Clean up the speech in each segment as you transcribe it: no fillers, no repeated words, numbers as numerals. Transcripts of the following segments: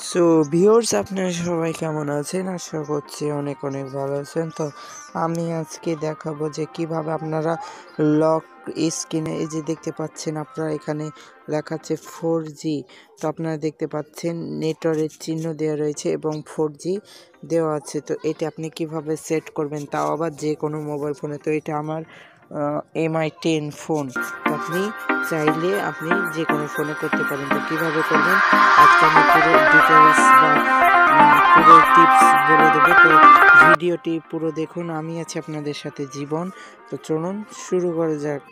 So viewers, আপনারা সবাই কেমন আছেন? আশা করছি অনেক অনেক ভালো আছেন। তো আমি আজকে দেখাবো যে কিভাবে আপনারা লক স্ক্রিনে এই যে দেখতে পাচ্ছেন, আপনারা এখানে লেখা আছে 4G। তো আপনারা দেখতে পাচ্ছেন নেটওয়ার্কের চিহ্ন দেওয়া রয়েছে এবং 4G দেওয়া আছে। তো এটা আপনি কিভাবে সেট করবেন, তাও আবার যে কোনো মোবাইল ফোনে। তো এটা আমার MI 10 ফোন। আপনি চাইলে আপনি যে কোনো ফোনে করতে পারেন। তো কীভাবে করবেন আজকে আমি পুরো ডিটেলস বা পুরো টিপস বলে দেবো। তো ভিডিওটি পুরো দেখুন, আমি আছি আপনাদের সাথে জীবন। তো চলুন শুরু করা যাক।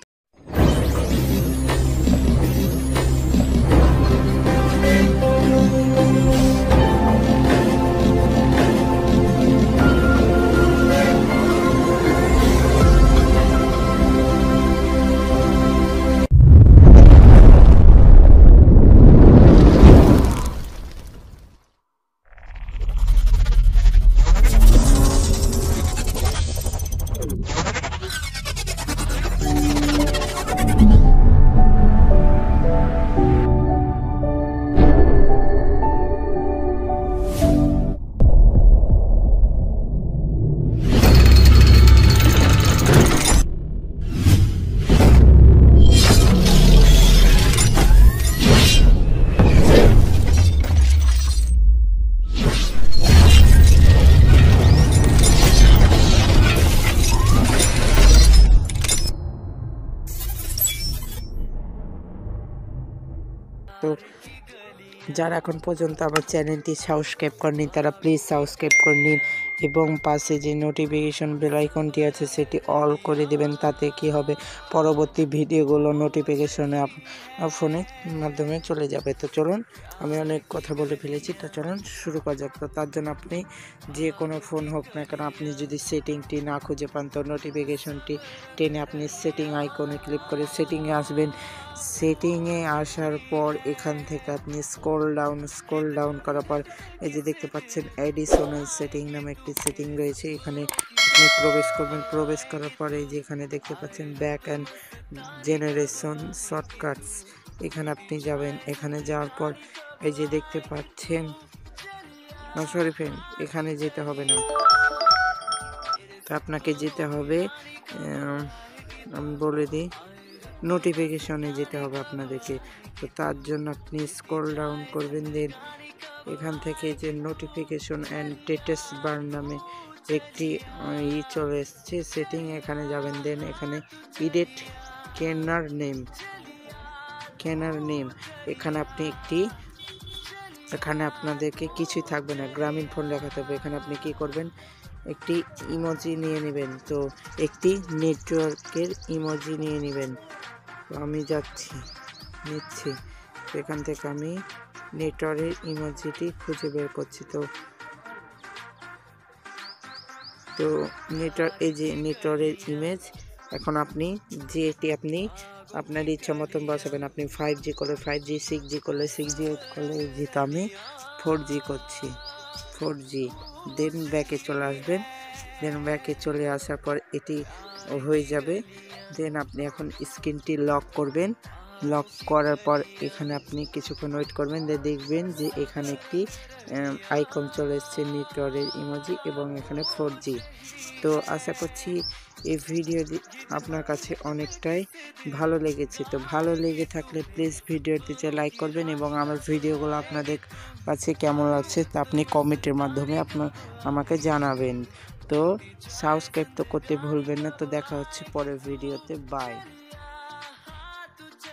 তো যারা এখন পর্যন্ত আমার চ্যানেলটি সাবস্ক্রাইব করেনি তারা প্লিজ সাবস্ক্রাইব করে নিন এবং পাশে যে নোটিফিকেশন বেল আইকনটি আছে সেটি অল করে দেবেন। তাতে কি হবে, পরবর্তী ভিডিওগুলো নোটিফিকেশনে ফোনের মাধ্যমে চলে যাবে। তো চলুন, আমি অনেক কথা বলে ফেলেছি, তো চলুন শুরু করা যাক। তো তার জন্য আপনি যে কোনো ফোন হোক না কেন, আপনি যদি সেটিংটি না খুঁজে পান তো নোটিফিকেশনটি টেনে আপনি সেটিং আইকনে ক্লিক করে সেটিংয়ে আসবেন। সেটিংয়ে আসার পর এখান থেকে আপনি স্ক্রল ডাউন করার পর এই যে দেখতে পাচ্ছেন অ্যাডিশনাল সেটিং নামে একটি সেটিং রয়েছে, এখানে আপনি প্রবেশ করবেন। প্রবেশ করার পরে এই যে এখানে দেখতে পাচ্ছেন ব্যাক অ্যান্ড জেনারেশন শর্টকাটস, এখানে আপনি যাবেন। এখানে যাওয়ার পর এই যে দেখতে পাচ্ছেন, সরি ফ্রেন্ড, এখানে যেতে হবে না, তো আপনাকে যেতে হবে, আমি বলে দিই, নোটিফিকেশনে যেতে হবে আপনাদেরকে। তো তার জন্য আপনি স্ক্রল ডাউন করবেন, দেন এখান থেকে যে নোটিফিকেশন অ্যান্ড স্ট্যাটাস বার নামে একটি চলে এসছে সেটিং, এখানে যাবেন। দেন এখানে এডিট কেনার নেম, এখানে আপনি এখানে আপনাদেরকে কিছুই থাকবে না, গ্রামীণ ফোন লেখা থাকবে। এখানে আপনি কি করবেন, একটি ইমোজি নিয়ে নেবেন। তো একটি নেটওয়ার্কের ইমোজি নিয়ে নেবেন। তো আমি নিচ্ছি। তো এখান থেকে আমি নেটওয়ার্কের ইমোজিটি খুঁজে বের করছি। তো এই যে নেটওয়ার্কের ইমেজ, এখন আপনি যেটি আপনি আপনার ইচ্ছা মতন বসাবেন। আপনি 5G করলে 5G, 6G করলে 6G করলে, যেহেতু আমি 4G করছি 4G। দেন ব্যাকে চলে আসবেন। দেন ব্যাকে চলে আসার পর এটি হয়ে যাবে। দেন আপনি এখন স্ক্রিনটি লক করবেন। লক করার পর এখানে আপনি কিছুক্ষণ ওয়েট করবেন, দেখবেন যে এখানে একটি আইকন চলে এসছে নেটওয়ার্কের ইমোজি এবং এখানে 4G। তো আশা করছি এই ভিডিওটি আপনার কাছে অনেকটাই ভালো লেগেছে। তো ভালো লেগে থাকলে প্লিজ ভিডিওটিতে লাইক করবেন এবং আমার ভিডিওগুলো আপনাদের কাছে কেমন লাগছে তা আপনি কমেন্টের মাধ্যমে আমাকে জানাবেন। তো সাবস্ক্রাইব তো করতে ভুলবেন না। তো দেখা হচ্ছে পরের ভিডিওতে, বাই।